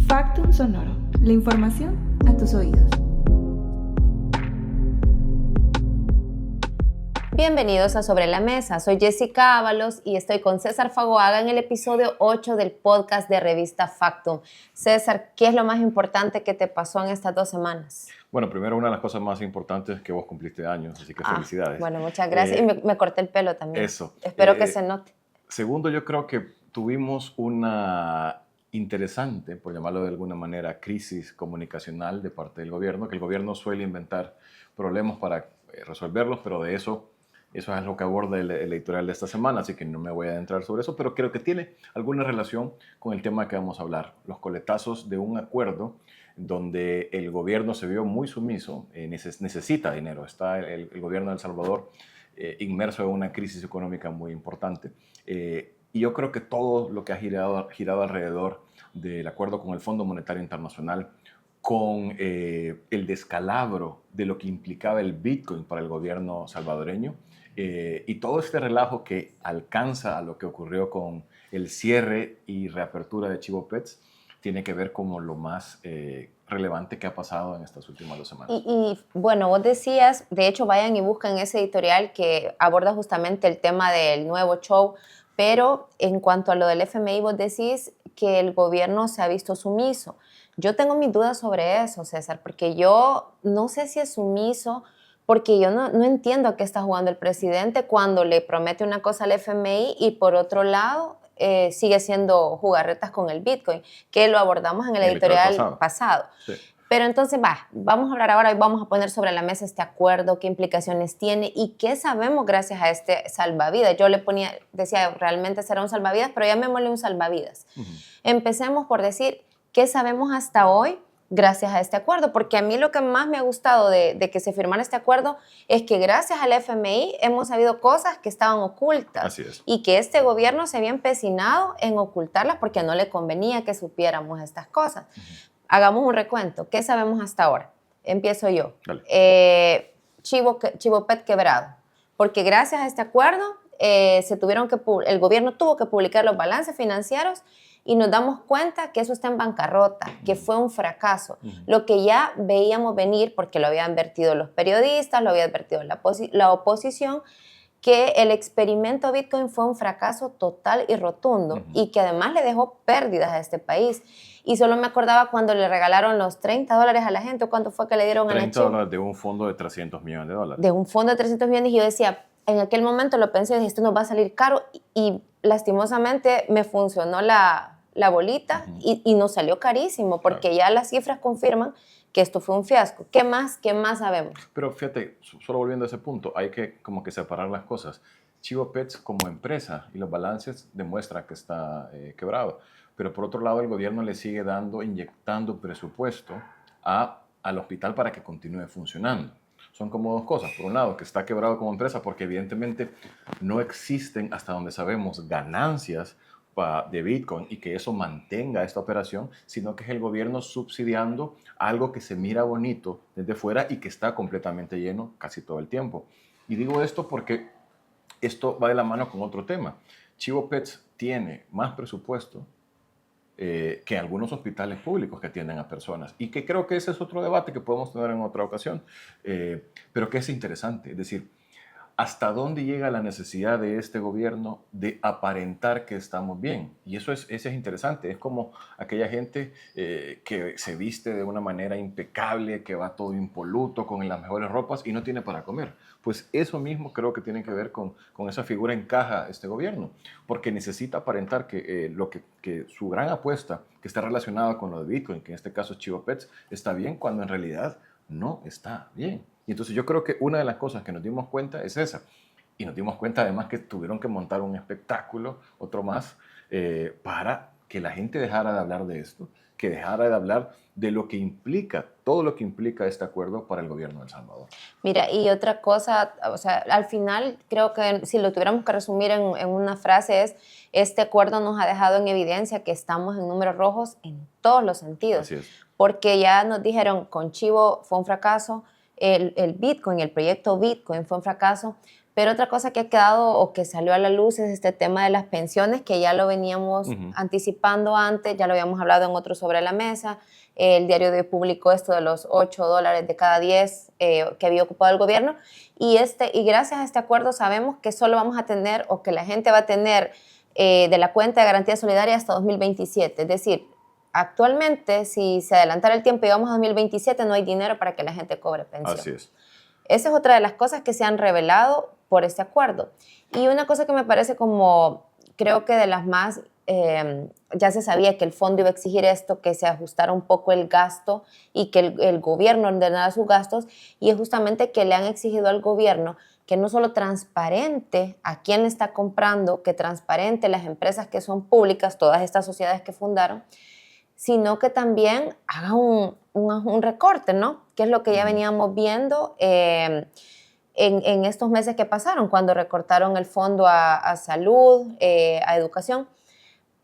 Factum Sonoro, la información a tus oídos. Bienvenidos a Sobre la Mesa, soy Jessica Ábalos y estoy con César Fagoaga en el episodio 8 del podcast de Revista Factum. César, ¿qué es lo más importante que te pasó en estas 2 semanas? Bueno, primero, una de las cosas más importantes es que vos cumpliste años, así que felicidades. Bueno, muchas gracias. Y me corté el pelo también. Eso. Espero que se note. Segundo, yo creo que tuvimos una interesante, por llamarlo de alguna manera, crisis comunicacional de parte del gobierno, que el gobierno suele inventar problemas para resolverlos, pero de eso es lo que aborda el editorial de esta semana, así que no me voy a adentrar sobre eso, pero creo que tiene alguna relación con el tema que vamos a hablar, los coletazos de un acuerdo donde el gobierno se vio muy sumiso, necesita dinero, está el gobierno de El Salvador inmerso en una crisis económica muy importante. Y yo creo que todo lo que ha girado alrededor del acuerdo con el Fondo Monetario Internacional, con el descalabro de lo que implicaba el Bitcoin para el gobierno salvadoreño, y todo este relajo que alcanza a lo que ocurrió con el cierre y reapertura de Chivo Pets, tiene que ver como lo más relevante que ha pasado en estas últimas 2 semanas. Y bueno, vos decías, de hecho vayan y busquen ese editorial que aborda justamente el tema del nuevo show, pero en cuanto a lo del FMI, vos decís que el gobierno se ha visto sumiso. Yo tengo mis dudas sobre eso, César, porque yo no sé si es sumiso, porque yo no entiendo a qué está jugando el presidente cuando le promete una cosa al FMI y por otro lado sigue siendo jugarretas con el Bitcoin, que lo abordamos en el editorial pasado. Sí. Pero entonces, vamos a hablar ahora y vamos a poner sobre la mesa este acuerdo, qué implicaciones tiene y qué sabemos gracias a este salvavidas. Yo decía, realmente será un salvavidas, pero llamémosle un salvavidas. Empecemos por decir qué sabemos hasta hoy gracias a este acuerdo, porque a mí lo que más me ha gustado de que se firmara este acuerdo es que gracias al FMI hemos sabido cosas que estaban ocultas. Así es. Y que este gobierno se había empecinado en ocultarlas porque no le convenía que supiéramos estas cosas. Hagamos un recuento. ¿Qué sabemos hasta ahora? Empiezo yo. Chivo Pet quebrado, porque gracias a este acuerdo el gobierno tuvo que publicar los balances financieros y nos damos cuenta que eso está en bancarrota, que fue un fracaso. Lo que ya veíamos venir, porque lo habían advertido los periodistas, lo había advertido la oposición, que el experimento Bitcoin fue un fracaso total y rotundo y que además le dejó pérdidas a este país. Y solo me acordaba cuando le regalaron los $30 a la gente, ¿cuánto fue que le dieron a la China? $30 de un fondo de $300 millones. De un fondo de 300 millones, y yo decía, en aquel momento lo pensé, dije, esto nos va a salir caro, y lastimosamente me funcionó la bolita y nos salió carísimo, porque ya las cifras confirman que esto fue un fiasco. ¿Qué más sabemos? Pero fíjate, solo volviendo a ese punto, hay que como que separar las cosas. Chivo Pets como empresa y los balances demuestran que está quebrado. Pero por otro lado, el gobierno le sigue inyectando presupuesto al hospital para que continúe funcionando. Son como dos cosas. Por un lado, que está quebrado como empresa porque evidentemente no existen, hasta donde sabemos, ganancias de Bitcoin y que eso mantenga esta operación, sino que es el gobierno subsidiando algo que se mira bonito desde fuera y que está completamente lleno casi todo el tiempo. Y digo esto porque esto va de la mano con otro tema. Chivo Pets tiene más presupuesto que algunos hospitales públicos que atienden a personas, y que creo que ese es otro debate que podemos tener en otra ocasión, pero que es interesante, es decir, ¿hasta dónde llega la necesidad de este gobierno de aparentar que estamos bien? Y eso es interesante. Es como aquella gente que se viste de una manera impecable, que va todo impoluto, con las mejores ropas y no tiene para comer. Pues eso mismo creo que tiene que ver con esa figura encaja este gobierno, porque necesita aparentar que su gran apuesta, que está relacionada con lo de Bitcoin, que en este caso es Chivo Pets, está bien, cuando en realidad no está bien. Y entonces yo creo que una de las cosas que nos dimos cuenta es esa. Y nos dimos cuenta además que tuvieron que montar un espectáculo, otro más, para que la gente dejara de hablar de esto, que dejara de hablar de lo que implica, todo lo que implica este acuerdo para el gobierno de El Salvador. Mira, y otra cosa, o sea, al final creo que si lo tuviéramos que resumir en una frase es, este acuerdo nos ha dejado en evidencia que estamos en números rojos en todos los sentidos. Así es. Porque ya nos dijeron, con Chivo fue un fracaso, el Bitcoin, el proyecto Bitcoin fue un fracaso, Pero otra cosa que ha quedado o que salió a la luz es este tema de las pensiones, que ya lo veníamos anticipando antes, ya lo habíamos hablado en otro sobre la mesa. El diario de hoy publicó esto de los $8 de cada 10 que había ocupado el gobierno. Y gracias a este acuerdo sabemos que solo vamos a tener, o que la gente va a tener de la cuenta de garantía solidaria hasta 2027. Es decir, actualmente, si se adelantara el tiempo y vamos a 2027, no hay dinero para que la gente cobre pensión. Así es. Esa es otra de las cosas que se han revelado por este acuerdo. Y una cosa que me parece como, creo que de las más, ya se sabía que el fondo iba a exigir esto, que se ajustara un poco el gasto y que el gobierno ordenara sus gastos, y es justamente que le han exigido al gobierno que no solo transparente a quién le está comprando, que transparente las empresas que son públicas, todas estas sociedades que fundaron, sino que también haga un recorte, ¿no? Que es lo que ya veníamos viendo en estos meses que pasaron, cuando recortaron el fondo a salud, a educación.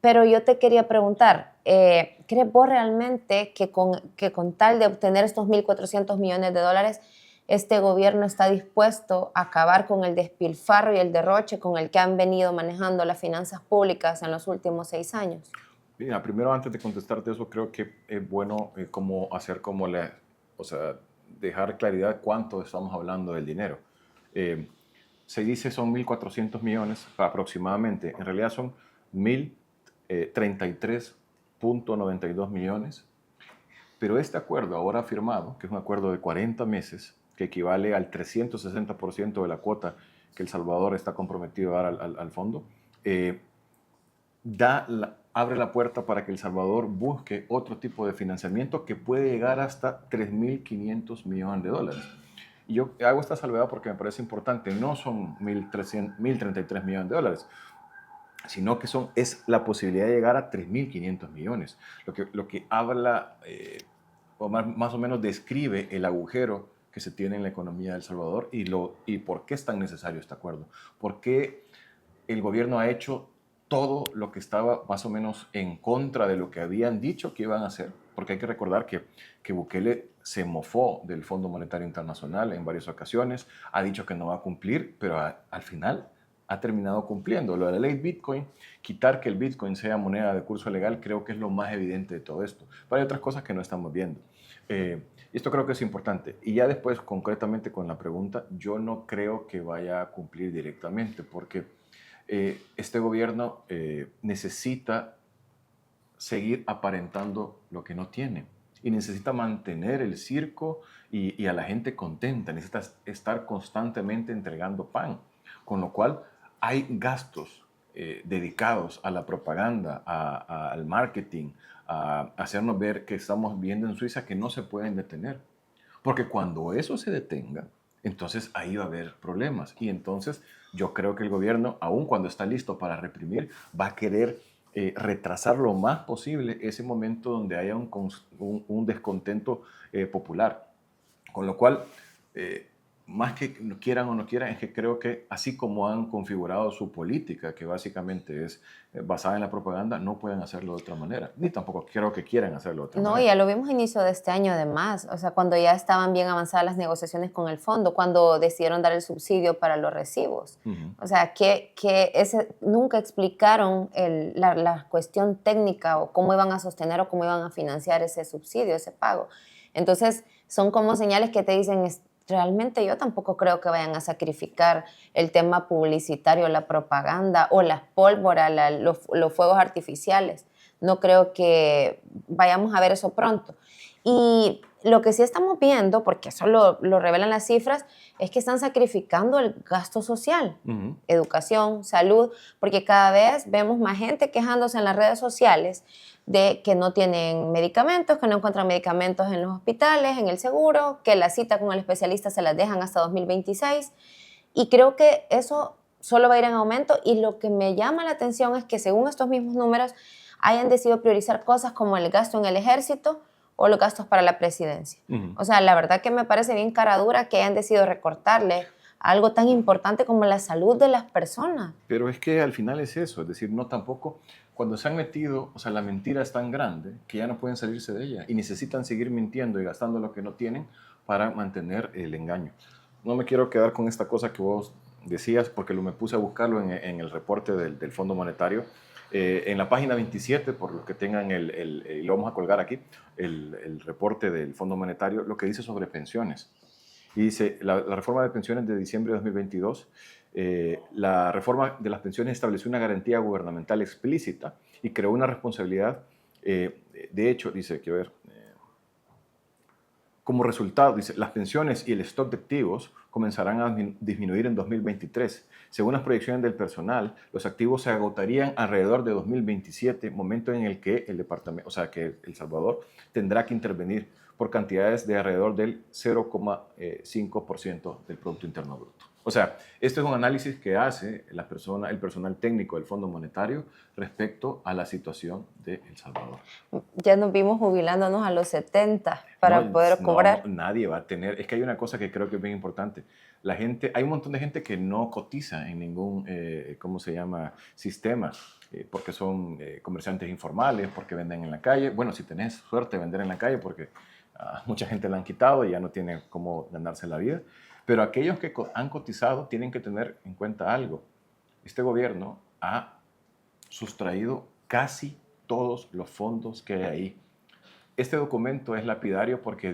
Pero yo te quería preguntar, ¿crees vos realmente que con tal de obtener estos 1.400 millones de dólares, este gobierno está dispuesto a acabar con el despilfarro y el derroche con el que han venido manejando las finanzas públicas en los últimos 6 años? Mira, primero, antes de contestarte eso, creo que es bueno o sea, dejar claridad cuánto estamos hablando del dinero. Se dice son 1.400 millones aproximadamente, en realidad son 1.033.92 millones, pero este acuerdo ahora firmado, que es un acuerdo de 40 meses, que equivale al 360% de la cuota que El Salvador está comprometido a dar al fondo, abre la puerta para que El Salvador busque otro tipo de financiamiento que puede llegar hasta 3.500 millones de dólares. Y yo hago esta salvedad porque me parece importante. No son 1.033 millones de dólares, sino que es la posibilidad de llegar a 3.500 millones. Lo que habla, o más o menos describe el agujero que se tiene en la economía de El Salvador y por qué es tan necesario este acuerdo. ¿Por qué el gobierno ha hecho todo lo que estaba más o menos en contra de lo que habían dicho que iban a hacer? Porque hay que recordar que Bukele se mofó del Fondo Monetario Internacional en varias ocasiones, ha dicho que no va a cumplir, pero al final ha terminado cumpliendo. Lo de la ley Bitcoin, quitar que el Bitcoin sea moneda de curso legal, creo que es lo más evidente de todo esto. Pero hay otras cosas que no estamos viendo. Esto creo que es importante. Y ya después, concretamente con la pregunta, yo no creo que vaya a cumplir directamente, porque este gobierno necesita seguir aparentando lo que no tiene y necesita mantener el circo y a la gente contenta, necesita estar constantemente entregando pan, con lo cual hay gastos dedicados a la propaganda, al marketing, a hacernos ver que estamos viendo en Suiza que no se pueden detener, porque cuando eso se detenga, entonces ahí va a haber problemas. Y entonces yo creo que el gobierno, aun cuando está listo para reprimir, va a querer retrasar lo más posible ese momento donde haya un descontento popular. Con lo cual, más que quieran o no quieran, es que creo que así como han configurado su política, que básicamente es basada en la propaganda, no pueden hacerlo de otra manera. Ni tampoco creo que quieran hacerlo de otra manera. No, ya lo vimos a inicio de este año además, o sea, cuando ya estaban bien avanzadas las negociaciones con el fondo, cuando decidieron dar el subsidio para los recibos. O sea, nunca explicaron la cuestión técnica o cómo iban a sostener o cómo iban a financiar ese subsidio, ese pago. Entonces, son como señales que te dicen, realmente yo tampoco creo que vayan a sacrificar el tema publicitario, la propaganda o las pólvoras, los fuegos artificiales. No creo que vayamos a ver eso pronto. Y lo que sí estamos viendo, porque eso lo revelan las cifras, es que están sacrificando el gasto social, educación, salud, porque cada vez vemos más gente quejándose en las redes sociales de que no tienen medicamentos, que no encuentran medicamentos en los hospitales, en el seguro, que la cita con el especialista se las dejan hasta 2026. Y creo que eso solo va a ir en aumento. Y lo que me llama la atención es que según estos mismos números, hayan decidido priorizar cosas como el gasto en el ejército o los gastos para la presidencia. O sea, la verdad que me parece bien cara dura que hayan decidido recortarle algo tan importante como la salud de las personas. Pero es que al final es eso, es decir, no tampoco, cuando se han metido, o sea, la mentira es tan grande que ya no pueden salirse de ella y necesitan seguir mintiendo y gastando lo que no tienen para mantener el engaño. No me quiero quedar con esta cosa que vos decías, porque me puse a buscarlo en el reporte del Fondo Monetario, en la página 27, por los que tengan y lo vamos a colgar aquí, el reporte del Fondo Monetario, lo que dice sobre pensiones. Y dice, la reforma de pensiones de diciembre de 2022, la reforma de las pensiones estableció una garantía gubernamental explícita y creó una responsabilidad. De hecho, dice, quiero ver, como resultado, dice, las pensiones y el stock de activos comenzarán a disminuir en 2023. Según las proyecciones del personal, los activos se agotarían alrededor de 2027, momento en el que el departamento, o sea, que El Salvador tendrá que intervenir por cantidades de alrededor del 0,5% del Producto Interno Bruto. O sea, este es un análisis que hace el personal técnico del Fondo Monetario respecto a la situación de El Salvador. Ya nos vimos jubilándonos a los 70 para poder cobrar. No, nadie va a tener. Es que hay una cosa que creo que es bien importante. La gente, hay un montón de gente que no cotiza en ningún, ¿cómo se llama?, sistema, porque son comerciantes informales, porque venden en la calle. Bueno, si tenés suerte de vender en la calle, porque mucha gente la han quitado y ya no tiene cómo ganarse la vida. Pero aquellos que han cotizado tienen que tener en cuenta algo. Este gobierno ha sustraído casi todos los fondos que hay ahí. Este documento es lapidario porque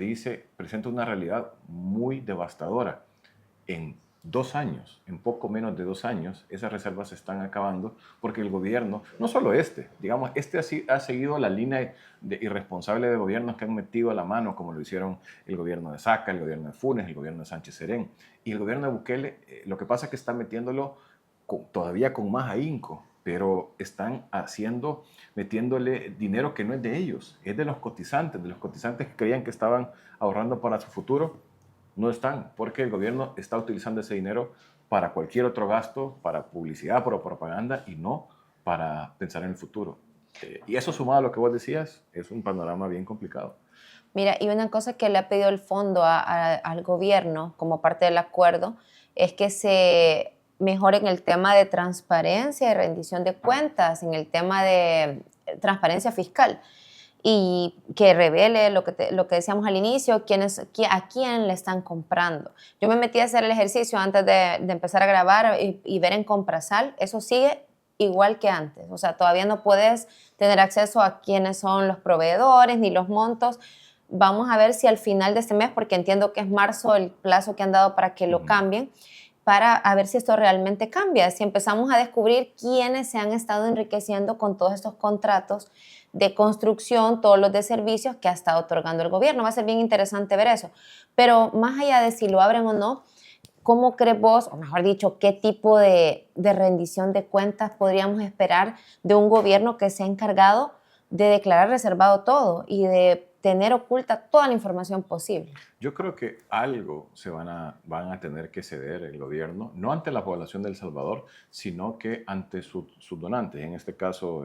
presenta una realidad muy devastadora. En 2 años, en poco menos de 2 años, esas reservas se están acabando porque el gobierno, no solo digamos, ha seguido la línea irresponsable de gobiernos que han metido a la mano, como lo hicieron el gobierno de Saca, el gobierno de Funes, el gobierno de Sánchez Serén. Y el gobierno de Bukele, lo que pasa es que está metiéndolo todavía con más ahínco, pero están metiéndole dinero que no es de ellos, es de los cotizantes que creían que estaban ahorrando para su futuro. No están, porque el gobierno está utilizando ese dinero para cualquier otro gasto, para publicidad, para propaganda y no para pensar en el futuro. Y eso sumado a lo que vos decías, es un panorama bien complicado. Mira, y una cosa que le ha pedido el fondo al gobierno como parte del acuerdo es que se mejore en el tema de transparencia y rendición de cuentas, en el tema de transparencia fiscal, y que revele lo que decíamos al inicio, a quién le están comprando. Yo me metí a hacer el ejercicio antes de empezar a grabar y ver en Comprasal, eso sigue igual que antes. O sea, todavía no puedes tener acceso a quiénes son los proveedores ni los montos. Vamos a ver si al final de este mes, porque entiendo que es marzo el plazo que han dado para que lo cambien, para a ver si esto realmente cambia, si empezamos a descubrir quiénes se han estado enriqueciendo con todos estos contratos de construcción, todos los de servicios que ha estado otorgando el gobierno. Va a ser bien interesante ver eso. Pero más allá de si lo abren o no, ¿cómo crees vos, o mejor dicho, qué tipo de rendición de cuentas podríamos esperar de un gobierno que se ha encargado de declarar reservado todo y de tener oculta toda la información posible? Yo creo que algo van a tener que ceder el gobierno, no ante la población de El Salvador, sino que ante sus donantes, en este caso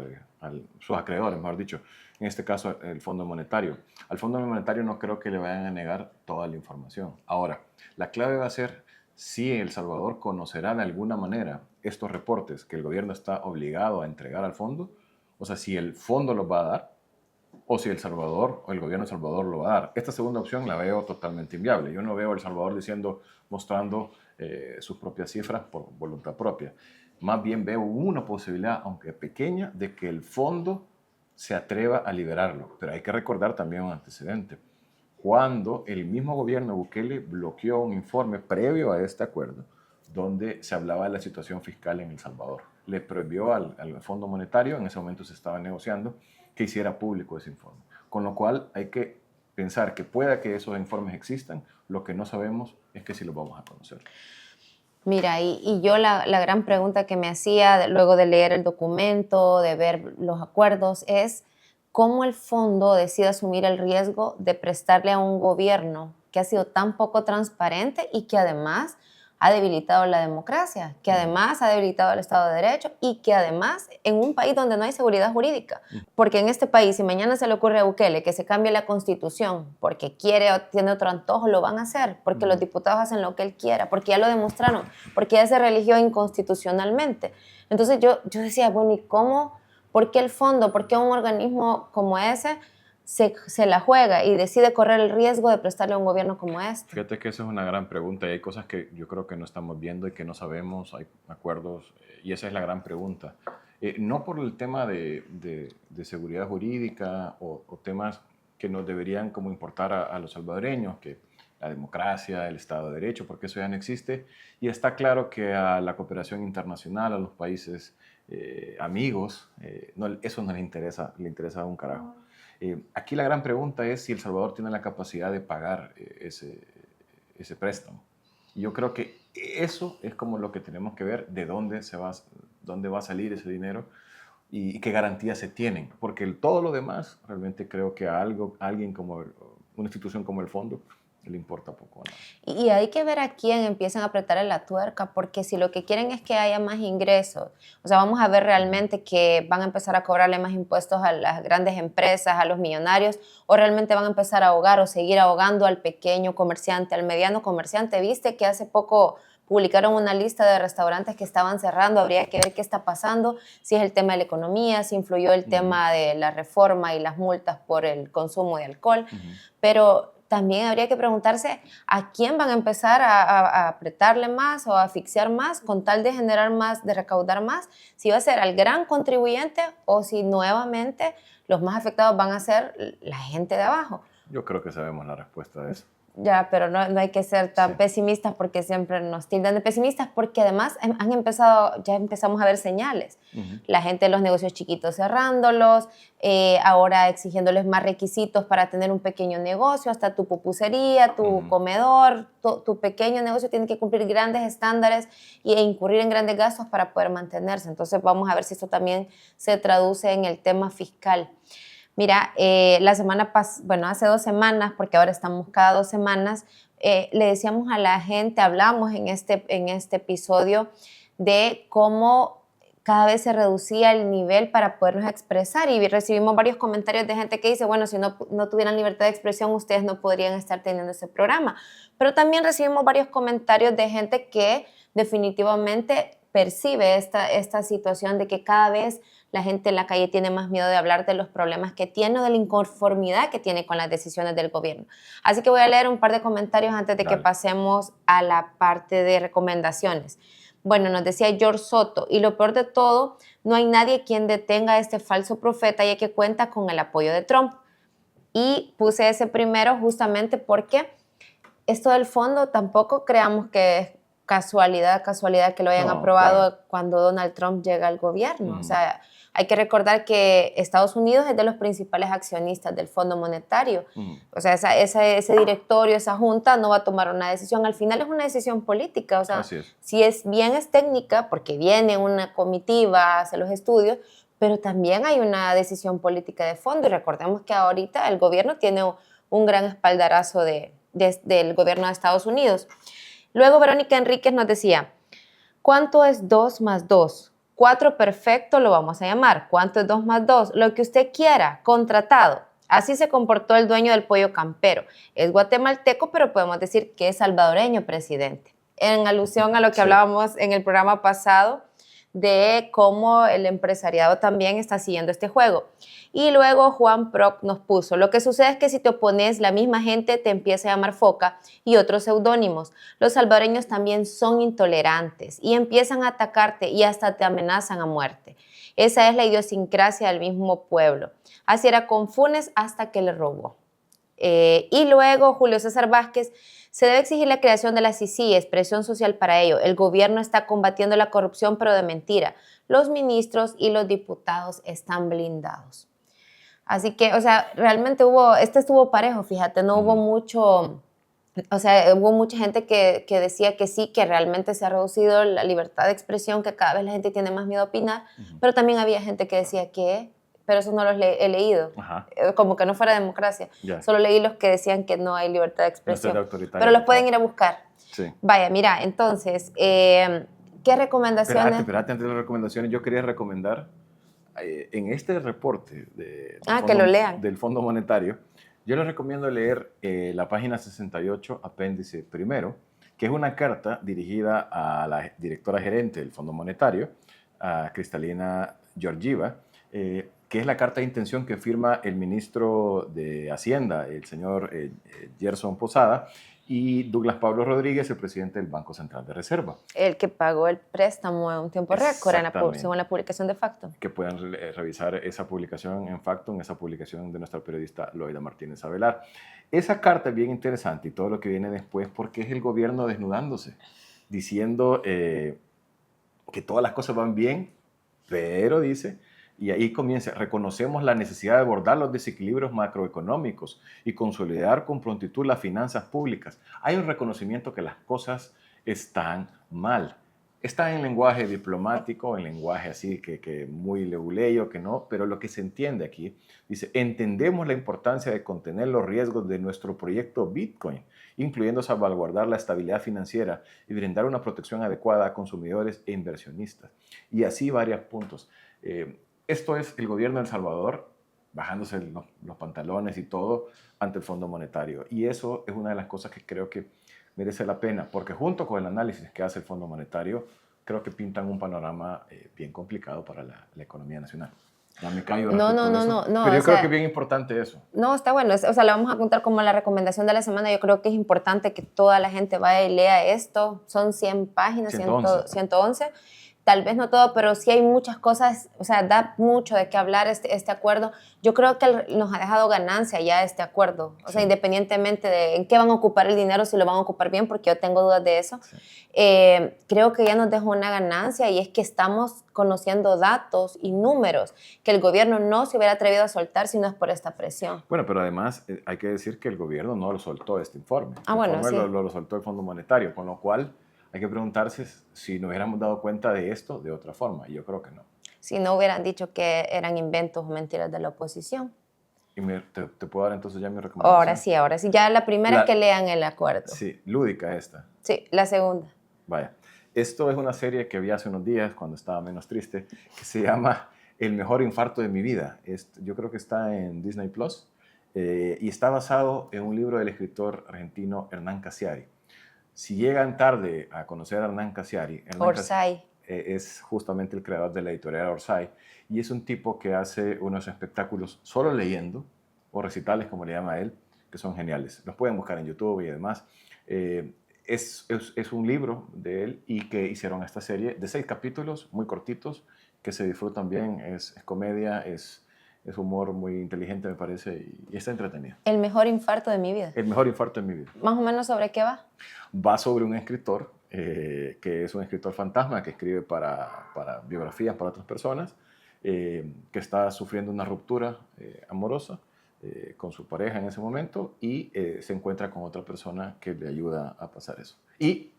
sus acreedores, mejor dicho, en este caso el Fondo Monetario. Al Fondo Monetario no creo que le vayan a negar toda la información. Ahora, la clave va a ser si El Salvador conocerá de alguna manera estos reportes que el gobierno está obligado a entregar al fondo, o sea, si el fondo los va a dar, o si El Salvador o el gobierno de El Salvador lo va a dar. Esta segunda opción la veo totalmente inviable. Yo no veo a El Salvador mostrando sus propias cifras por voluntad propia. Más bien veo una posibilidad, aunque pequeña, de que el fondo se atreva a liberarlo. Pero hay que recordar también un antecedente. Cuando el mismo gobierno Bukele bloqueó un informe previo a este acuerdo, donde se hablaba de la situación fiscal en El Salvador. Le prohibió al Fondo Monetario, en ese momento se estaba negociando, que hiciera público ese informe. Con lo cual hay que pensar que pueda que esos informes existan, lo que no sabemos es que sí los vamos a conocer. Mira, y yo la gran pregunta que me hacía luego de leer el documento, de ver los acuerdos, es cómo el fondo decide asumir el riesgo de prestarle a un gobierno que ha sido tan poco transparente y que además ha debilitado la democracia, que además ha debilitado el Estado de Derecho y que además en un país donde no hay seguridad jurídica. Porque en este país, si mañana se le ocurre a Bukele que se cambie la Constitución porque quiere o tiene otro antojo, lo van a hacer, porque los diputados hacen lo que él quiera, porque ya lo demostraron, porque ya se religió inconstitucionalmente. Entonces yo decía, bueno, ¿y cómo? ¿Por qué el fondo? ¿Por qué un organismo como ese se la juega y decide correr el riesgo de prestarle a un gobierno como este? Fíjate que esa es una gran pregunta y hay cosas que yo creo que no estamos viendo y que no sabemos, hay acuerdos, y esa es la gran pregunta. No por el tema de seguridad jurídica o temas que nos deberían como importar a los salvadoreños, que la democracia, el Estado de Derecho, porque eso ya no existe, y está claro que a la cooperación internacional, a los países amigos, eso no le interesa a un carajo. Aquí la gran pregunta es si El Salvador tiene la capacidad de pagar ese préstamo. Y yo creo que eso es como lo que tenemos que ver, de dónde va a salir ese dinero y qué garantías se tienen. Porque todo lo demás, realmente creo que a alguien como una institución como el fondo, le importa poco o nada. Y hay que ver a quién empiezan a apretar la tuerca, porque si lo que quieren es que haya más ingresos, o sea, vamos a ver realmente que van a empezar a cobrarle más impuestos a las grandes empresas, a los millonarios, o realmente van a empezar a ahogar o seguir ahogando al pequeño comerciante, al mediano comerciante. Viste que hace poco publicaron una lista de restaurantes que estaban cerrando, habría que ver qué está pasando, si es el tema de la economía, si influyó el tema de la reforma y las multas por el consumo de alcohol, pero también habría que preguntarse a quién van a empezar a apretarle más o a asfixiar más con tal de generar más, de recaudar más, si va a ser al gran contribuyente o si nuevamente los más afectados van a ser la gente de abajo. Yo creo que sabemos la respuesta de eso. Ya, pero no hay que ser tan pesimistas porque siempre nos tildan de pesimistas, porque además ya empezamos a ver señales. La gente de los negocios chiquitos cerrándolos, ahora exigiéndoles más requisitos para tener un pequeño negocio, hasta tu pupusería, tu comedor, tu pequeño negocio tiene que cumplir grandes estándares e incurrir en grandes gastos para poder mantenerse. Entonces vamos a ver si esto también se traduce en el tema fiscal. Mira, hace 2 semanas, porque ahora estamos cada 2 semanas, le decíamos a la gente, hablamos en este episodio de cómo cada vez se reducía el nivel para podernos expresar y recibimos varios comentarios de gente que dice, bueno, si no tuvieran libertad de expresión, ustedes no podrían estar teniendo ese programa. Pero también recibimos varios comentarios de gente que definitivamente percibe esta situación de que cada vez la gente en la calle tiene más miedo de hablar de los problemas que tiene o de la inconformidad que tiene con las decisiones del gobierno. Así que voy a leer un par de comentarios antes de que pasemos a la parte de recomendaciones. Bueno, nos decía George Soto, y lo peor de todo, no hay nadie quien detenga a este falso profeta ya que cuenta con el apoyo de Trump. Y puse ese primero justamente porque esto del fondo tampoco creamos que es casualidad que lo hayan aprobado cuando Donald Trump llega al gobierno. O sea, hay que recordar que Estados Unidos es de los principales accionistas del Fondo Monetario. O sea, ese directorio, esa junta no va a tomar una decisión. Al final es una decisión política. O sea, si es técnica, porque viene una comitiva, hace los estudios, pero también hay una decisión política de fondo. Y recordemos que ahorita el gobierno tiene un gran espaldarazo del gobierno de Estados Unidos. Luego Verónica Enríquez nos decía, ¿cuánto es 2 más 2? 4 perfecto lo vamos a llamar. ¿Cuánto es 2 más 2? Lo que usted quiera, contratado. Así se comportó el dueño del pollo campero. Es guatemalteco, pero podemos decir que es salvadoreño, presidente. En alusión a lo que hablábamos en el programa pasado de cómo el empresariado también está siguiendo este juego. Y luego Juan Proc nos puso, lo que sucede es que si te opones, la misma gente te empieza a llamar foca y otros seudónimos. Los salvadoreños también son intolerantes y empiezan a atacarte y hasta te amenazan a muerte. Esa es la idiosincrasia del mismo pueblo. Así era con Funes hasta que le robó. Y luego Julio César Vázquez, se debe exigir la creación de la CICIG, presión social para ello. El gobierno está combatiendo la corrupción, pero de mentira. Los ministros y los diputados están blindados. Así que, o sea, realmente estuvo parejo, fíjate, no hubo mucho, o sea, hubo mucha gente que decía que sí, que realmente se ha reducido la libertad de expresión, que cada vez la gente tiene más miedo a opinar, pero también había gente que decía que, pero eso no los he leído, como que no fuera democracia, solo leí los que decían que no hay libertad de expresión, pero los pueden ir a buscar. Vaya, mira, entonces, ¿qué recomendaciones? Espérate, antes de las recomendaciones, yo quería recomendar en este reporte del Fondo Monetario, yo les recomiendo leer la página 68, apéndice primero, que es una carta dirigida a la directora gerente del Fondo Monetario, a Cristalina Georgieva, que es la carta de intención que firma el ministro de Hacienda, el señor Gerson Posada, y Douglas Pablo Rodríguez, el presidente del Banco Central de Reserva. El que pagó el préstamo en un tiempo récord, según la publicación de Facto. Que puedan revisar esa publicación en Facto, en esa publicación de nuestra periodista Loida Martínez Avelar. Esa carta es bien interesante y todo lo que viene después porque es el gobierno desnudándose, diciendo que todas las cosas van bien, pero dice... Y ahí comienza, reconocemos la necesidad de abordar los desequilibrios macroeconómicos y consolidar con prontitud las finanzas públicas. Hay un reconocimiento que las cosas están mal. Está en lenguaje diplomático, en lenguaje así que muy leguleyo, que no, pero lo que se entiende aquí, dice, entendemos la importancia de contener los riesgos de nuestro proyecto Bitcoin, incluyendo salvaguardar la estabilidad financiera y brindar una protección adecuada a consumidores e inversionistas. Y así varios puntos. Esto es el gobierno de El Salvador bajándose los pantalones y todo ante el Fondo Monetario. Y eso es una de las cosas que creo que merece la pena, porque junto con el análisis que hace el Fondo Monetario, creo que pintan un panorama bien complicado para la economía nacional. No me callo No. Pero yo creo que es bien importante eso. No, está bueno. O sea, la vamos a contar como la recomendación de la semana. Yo creo que es importante que toda la gente vaya y lea esto. Son 100 páginas, 111. Tal vez no todo, pero sí hay muchas cosas, o sea, da mucho de qué hablar este acuerdo. Yo creo que nos ha dejado ganancia ya este acuerdo, o sea, independientemente de en qué van a ocupar el dinero, si lo van a ocupar bien, porque yo tengo dudas de eso. Sí. Creo que ya nos dejó una ganancia y es que estamos conociendo datos y números que el gobierno no se hubiera atrevido a soltar si no es por esta presión. Bueno, pero además hay que decir que el gobierno no lo soltó este informe. Bueno, sí. Lo soltó el Fondo Monetario, con lo cual... Hay que preguntarse si nos hubiéramos dado cuenta de esto de otra forma, y yo creo que no. Si no hubieran dicho que eran inventos o mentiras de la oposición. ¿Y te puedo dar entonces ya mi recomendación? Ahora sí. Ya la primera es que lean el acuerdo. Sí, lúdica esta. Sí, la segunda. Vaya. Esto es una serie que vi hace unos días, cuando estaba menos triste, que se llama El mejor infarto de mi vida. Yo creo que está en Disney Plus, y está basado en un libro del escritor argentino Hernán Casiari. Si llegan tarde a conocer a Hernán Casiari, Orsay es justamente el creador de la editorial Orsay, y es un tipo que hace unos espectáculos solo leyendo, o recitales como le llama él, que son geniales. Los pueden buscar en YouTube y demás. Es un libro de él y que hicieron esta serie de 6 capítulos, muy cortitos, que se disfrutan bien, es comedia, es humor muy inteligente, me parece, y está entretenido. El mejor infarto de mi vida. El mejor infarto de mi vida. ¿Más o menos sobre qué va? Va sobre un escritor, que es un escritor fantasma, que escribe para biografías para otras personas, que está sufriendo una ruptura amorosa con su pareja en ese momento y se encuentra con otra persona que le ayuda a pasar eso. Y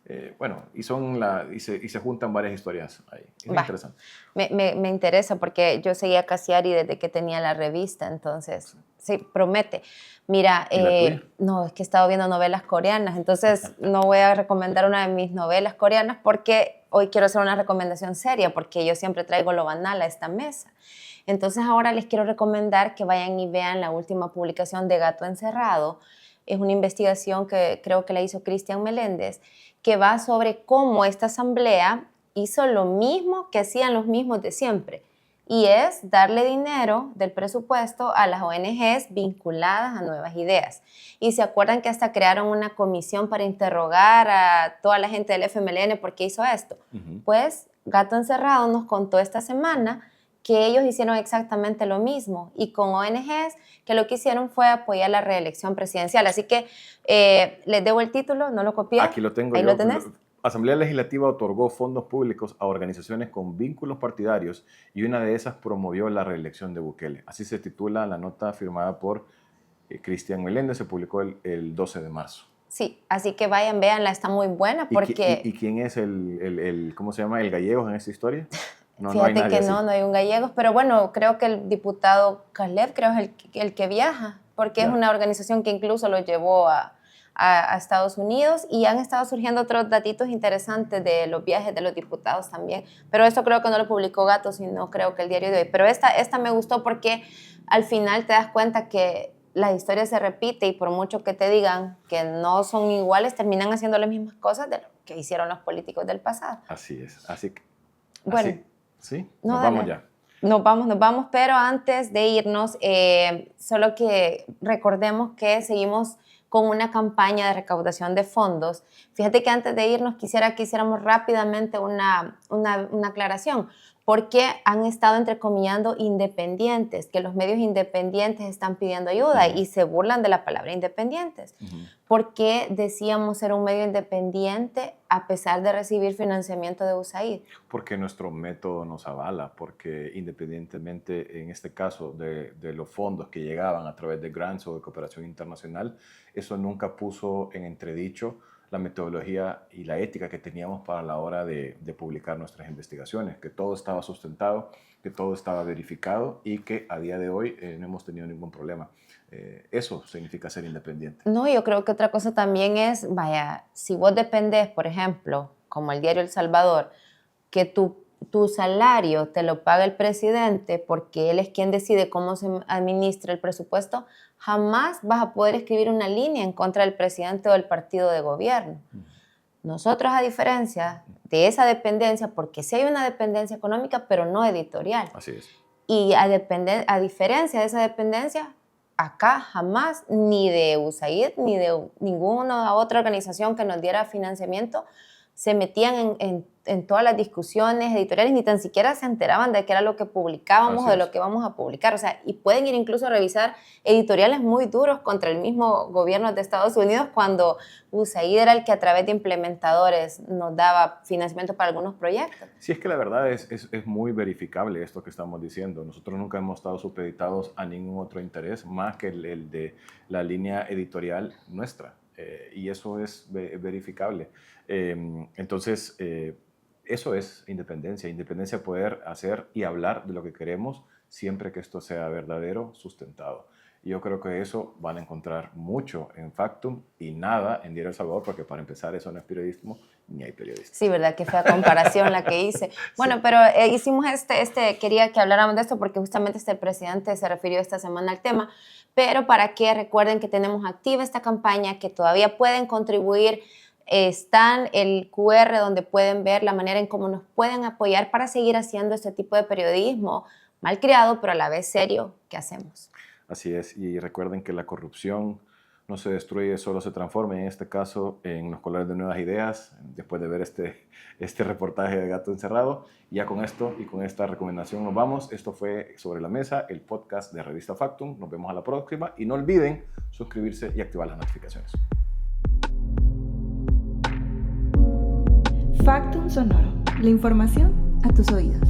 se juntan varias historias ahí. Es interesante. Me interesa porque yo seguía a Casiari desde que tenía la revista, entonces sí, promete. Mira, no, es que he estado viendo novelas coreanas, entonces no voy a recomendar una de mis novelas coreanas porque hoy quiero hacer una recomendación seria, porque yo siempre traigo lo banal a esta mesa. Entonces ahora les quiero recomendar que vayan y vean la última publicación de Gato Encerrado. Es una investigación que creo que la hizo Cristian Meléndez, que va sobre cómo esta asamblea hizo lo mismo que hacían los mismos de siempre, y es darle dinero del presupuesto a las ONGs vinculadas a nuevas ideas. Y se acuerdan que hasta crearon una comisión para interrogar a toda la gente del FMLN por qué hizo esto. Pues Gato Encerrado nos contó esta semana que ellos hicieron exactamente lo mismo y con ONGs que lo que hicieron fue apoyar la reelección presidencial. Así que les debo el título, no lo copié. Aquí lo tengo. Ahí lo tenés. Asamblea Legislativa otorgó fondos públicos a organizaciones con vínculos partidarios y una de esas promovió la reelección de Bukele. Así se titula la nota firmada por Cristian Meléndez, se publicó el 12 de marzo. Sí, así que vayan, véanla, está muy buena porque... ¿Y quién es cómo se llama, el gallego en esta historia? No, fíjate no hay que no hay un gallego, pero bueno, creo que el diputado Caleb es el que viaja, porque es una organización que incluso lo llevó a Estados Unidos y han estado surgiendo otros datitos interesantes de los viajes de los diputados también, pero esto creo que no lo publicó Gato, sino creo que el diario de hoy, pero esta me gustó porque al final te das cuenta que la historia se repite y por mucho que te digan que no son iguales, terminan haciendo las mismas cosas de lo que hicieron los políticos del pasado. Así es, así que... Bueno. ¿Sí? No, Nos vamos ya. nos vamos, pero antes de irnos, solo que recordemos que seguimos con una campaña de recaudación de fondos. Fíjate que antes de irnos quisiera que hiciéramos rápidamente una aclaración, porque han estado entrecomillando independientes, que los medios independientes están pidiendo ayuda y se burlan de la palabra independientes. ¿Por qué decíamos ser un medio independiente a pesar de recibir financiamiento de USAID? Porque nuestro método nos avala, porque independientemente en este caso de los fondos que llegaban a través de grants o de cooperación internacional, eso nunca puso en entredicho la metodología y la ética que teníamos para la hora de publicar nuestras investigaciones, que todo estaba sustentado, que todo estaba verificado y que a día de hoy no hemos tenido ningún problema. Eso significa ser independiente. No, yo creo que otra cosa también es, vaya, si vos dependés, por ejemplo, como el diario El Salvador, que tu salario te lo paga el presidente porque él es quien decide cómo se administra el presupuesto, jamás vas a poder escribir una línea en contra del presidente o del partido de gobierno. Nosotros, a diferencia de esa dependencia, porque sí hay una dependencia económica, pero no editorial. Así es. Y a diferencia de esa dependencia, acá jamás, ni de USAID, ni de ninguna otra organización que nos diera financiamiento, se metían en todas las discusiones editoriales, ni tan siquiera se enteraban de qué era lo que publicábamos o de lo que vamos a publicar. O sea, y pueden ir incluso a revisar editoriales muy duros contra el mismo gobierno de Estados Unidos cuando USAID era el que a través de implementadores nos daba financiamiento para algunos proyectos. Sí, es que la verdad es muy verificable esto que estamos diciendo. Nosotros nunca hemos estado supeditados a ningún otro interés más que el de la línea editorial nuestra. Y eso es verificable. Entonces, eso es independencia. Independencia, poder hacer y hablar de lo que queremos siempre que esto sea verdadero, sustentado. Y yo creo que eso van a encontrar mucho en Factum y nada en Diario El Salvador, porque para empezar eso no es periodismo, ni hay periodistas. Sí, verdad, qué fea comparación la que hice. Bueno, sí. Pero hicimos quería que habláramos de esto porque justamente el presidente se refirió esta semana al tema, pero para que recuerden que tenemos activa esta campaña, que todavía pueden contribuir. Está el QR donde pueden ver la manera en cómo nos pueden apoyar para seguir haciendo este tipo de periodismo malcriado, pero a la vez serio, que hacemos. Así es, y recuerden que la corrupción no se destruye, solo se transforma, en este caso en los colores de nuevas ideas, después de ver este reportaje de Gato Encerrado. Y ya con esto y con esta recomendación nos vamos. Esto fue Sobre la Mesa, el podcast de Revista Factum. Nos vemos a la próxima y no olviden suscribirse y activar las notificaciones. Factum Sonoro, la información a tus oídos.